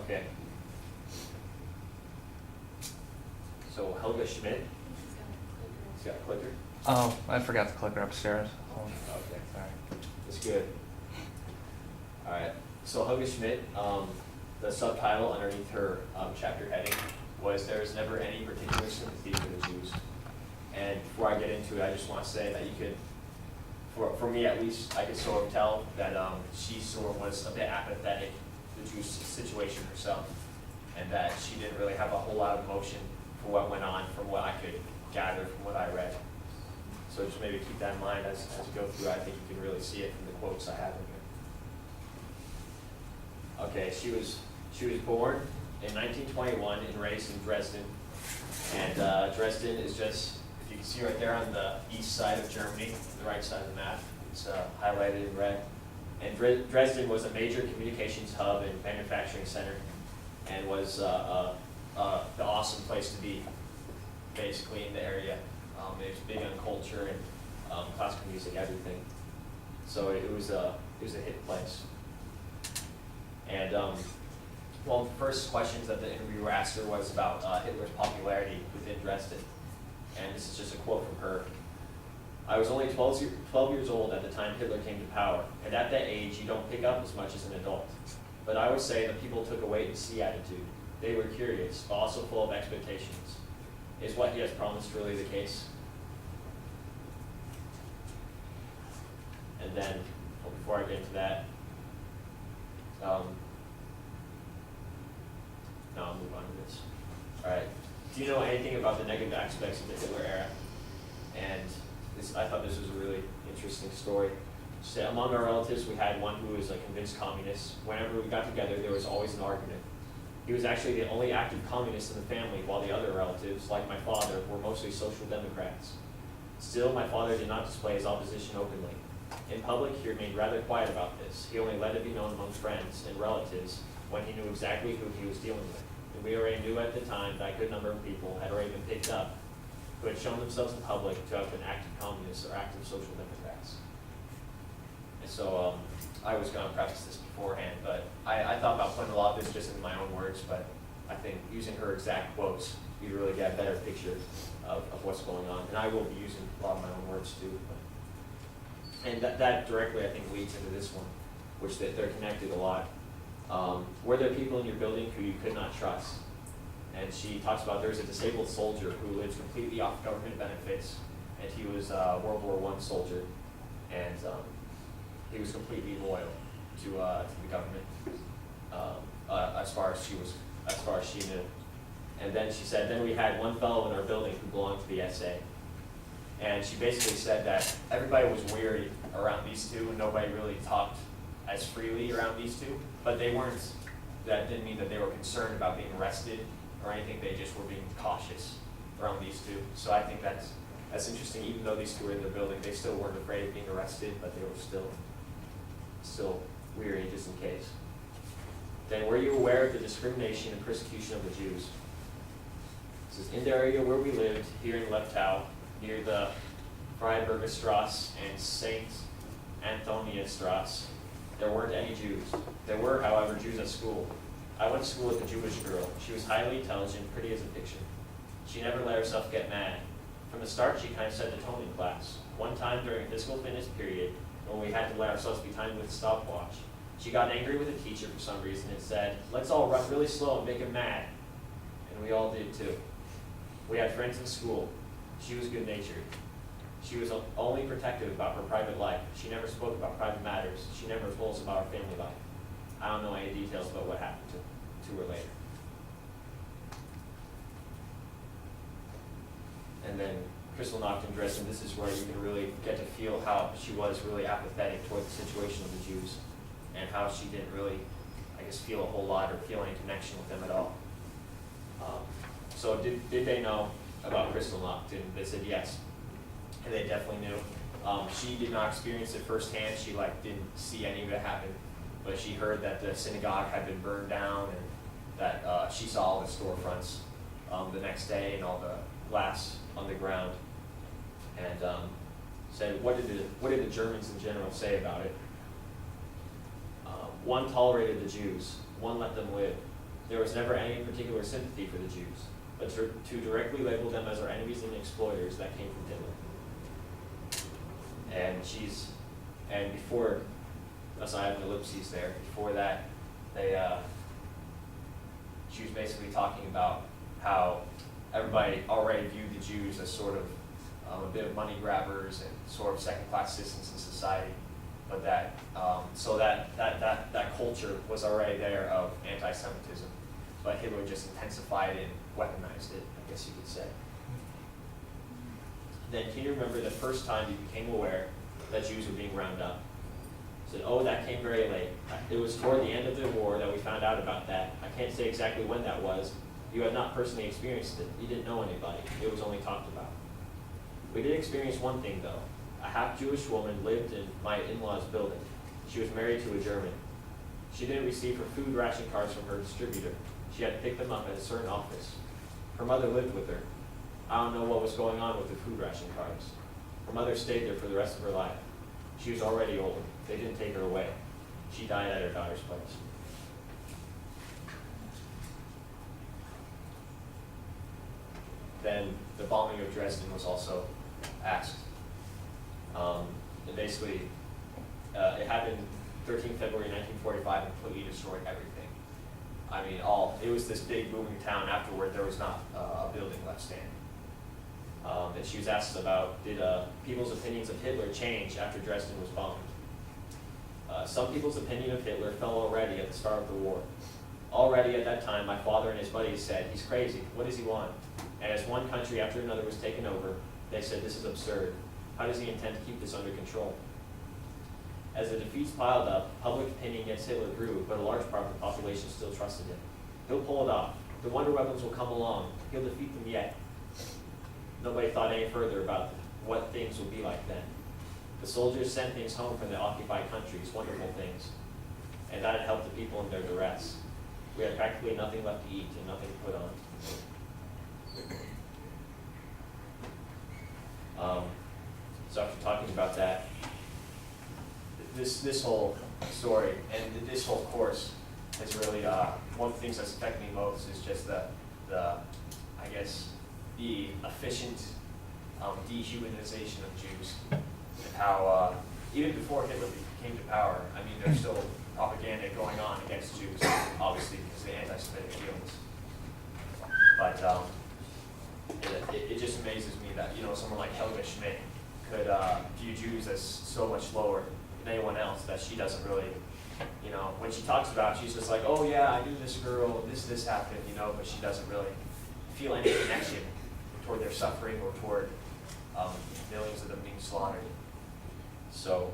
Okay. So Helga Schmidt. She's got a clicker. Oh, I forgot the clicker upstairs. Oh, Okay. sorry. That's good. All right. So Helga Schmidt, the subtitle underneath her chapter heading was "There is never any particular sympathy for the Jews." And before I get into it, I just want to say that you could, for me at least, I could sort of tell that she sort of was a bit apathetic to the Jewish situation herself, and that she didn't really have a whole lot of emotion for what went on from what I could gather from what I read. So just maybe keep that in mind as you go through. I think you can really see it from the quotes I have in here. Okay, she was born in 1921 and raised in Dresden. And Dresden is just, if you can see right there on the east side of Germany, the right side of the map, it's highlighted in red. And Dresden was a major communications hub and manufacturing center, and was the awesome place to be, basically, in the area. It was big on culture and classical music, everything. So it was a hit place. And one of the first questions that the interviewer asked her was about Hitler's popularity within Dresden. And this is just a quote from her. "I was only 12 years old at the time Hitler came to power, and at that age you don't pick up as much as an adult. But I would say that people took a wait-and-see attitude. They were curious, but also full of expectations. Is what he has promised really the case?" And then, before I get into that, no, I'll move on to this. All right. Do you know anything about the negative aspects of the Hitler era? And I thought this was a really interesting story. So among our relatives, we had one who was a convinced communist. Whenever we got together, there was always an argument. He was actually the only active communist in the family, while the other relatives, like my father, were mostly social democrats. Still, my father did not display his opposition openly. In public, he remained rather quiet about this. He only let it be known among friends and relatives when he knew exactly who he was dealing with. And we already knew at the time that a good number of people had already been picked up who had shown themselves in public to have been active communists or active social democrats. And so I was going to preface this beforehand, but I thought about putting a lot of this just in my own words, but I think using her exact quotes, you really get a better picture of what's going on. And I will be using a lot of my own words too. And that directly, I think, leads into this one, which they're connected a lot. Were there people in your building who you could not trust? And she talks about there was a disabled soldier who lives completely off government benefits, and he was a World War I soldier, and he was completely loyal to the government as far as she knew. And then she said, then we had one fellow in our building who belonged to the SA. And she basically said that everybody was weary around these two, and nobody really talked as freely around these two. But they weren't, that didn't mean that they were concerned about being arrested or anything. They just were being cautious around these two. So I think that's interesting. Even though these two were in their building, they still weren't afraid of being arrested, but they were still weary just in case. Then, were you aware of the discrimination and persecution of the Jews? This is in the area where we lived, here in Leptau, near the Freiburger Strasse and St. Antonia Strasse. There weren't any Jews. There were, however, Jews at school. I went to school with a Jewish girl. She was highly intelligent, pretty as a picture. She never let herself get mad. From the start, she kind of set the tone in class. One time during a physical fitness period, when we had to let ourselves be timed with a stopwatch, she got angry with the teacher for some reason and said, "Let's all run really slow and make him mad." And we all did too. We had friends in school. She was good-natured. She was only protective about her private life. She never spoke about private matters. She never told us about her family life. I don't know any details about what happened to her later. And then Crystal Nacht in Dresden, this is where you can really get to feel how she was really apathetic toward the situation of the Jews, and how she didn't really, I guess, feel a whole lot or feel any connection with them at all. So did they know about Crystal Nacht? And they said yes, and they definitely knew. She did not experience it firsthand. She didn't see any of it happen, but she heard that the synagogue had been burned down, and that she saw all the storefronts the next day and all the glass on the ground, and said, what did the Germans in general say about it? One tolerated the Jews. One let them live. There was never any particular sympathy for the Jews, but to directly label them as our enemies and exploiters, that came from Hitler. And before, so I have an ellipses there, before that, she was basically talking about how everybody already viewed the Jews as sort of a bit of money grabbers and sort of second-class citizens in society, but that culture was already there of anti-Semitism, but Hitler just intensified it and weaponized it, I guess you could say. Then can you remember the first time you became aware that Jews were being rounded up? Said, oh, that came very late. It was toward the end of the war that we found out about that. I can't say exactly when that was. You had not personally experienced it. You didn't know anybody. It was only talked about. We did experience one thing, though. A half-Jewish woman lived in my in-laws' building. She was married to a German. She didn't receive her food ration cards from her distributor. She had to pick them up at a certain office. Her mother lived with her. I don't know what was going on with the food ration cards. Her mother stayed there for the rest of her life. She was already old. They didn't take her away. She died at her daughter's place. Then the bombing of Dresden was also asked. And basically, it happened 13 February 1945 and completely destroyed everything. I mean, it was this big booming town. Afterward, there was not a building left standing. And she was asked about, did people's opinions of Hitler change after Dresden was bombed? Some people's opinion of Hitler fell already at the start of the war. Already at that time, my father and his buddies said, he's crazy, what does he want? And as one country after another was taken over, they said, this is absurd. How does he intend to keep this under control? As the defeats piled up, public opinion against Hitler grew, but a large part of the population still trusted him. He'll pull it off. The wonder weapons will come along. He'll defeat them yet. Nobody thought any further about what things would be like then. The soldiers sent things home from the occupied countries, wonderful things. And that had helped the people in their duress. We had practically nothing left to eat and nothing to put on. So after talking about that, this whole story and this whole course is really one of the things that's affected me most is just the I guess the efficient dehumanization of Jews, and how even before Hitler came to power, I mean, there's still propaganda going on against Jews, obviously because of the anti-Semitic feelings. But it just amazes me that someone like Helga Schmidt could view Jews as so much lower than anyone else that she doesn't really, when she talks about it, she's just like, oh yeah, I knew this girl, this happened, but she doesn't really feel any connection toward their suffering or toward millions of them being slaughtered. So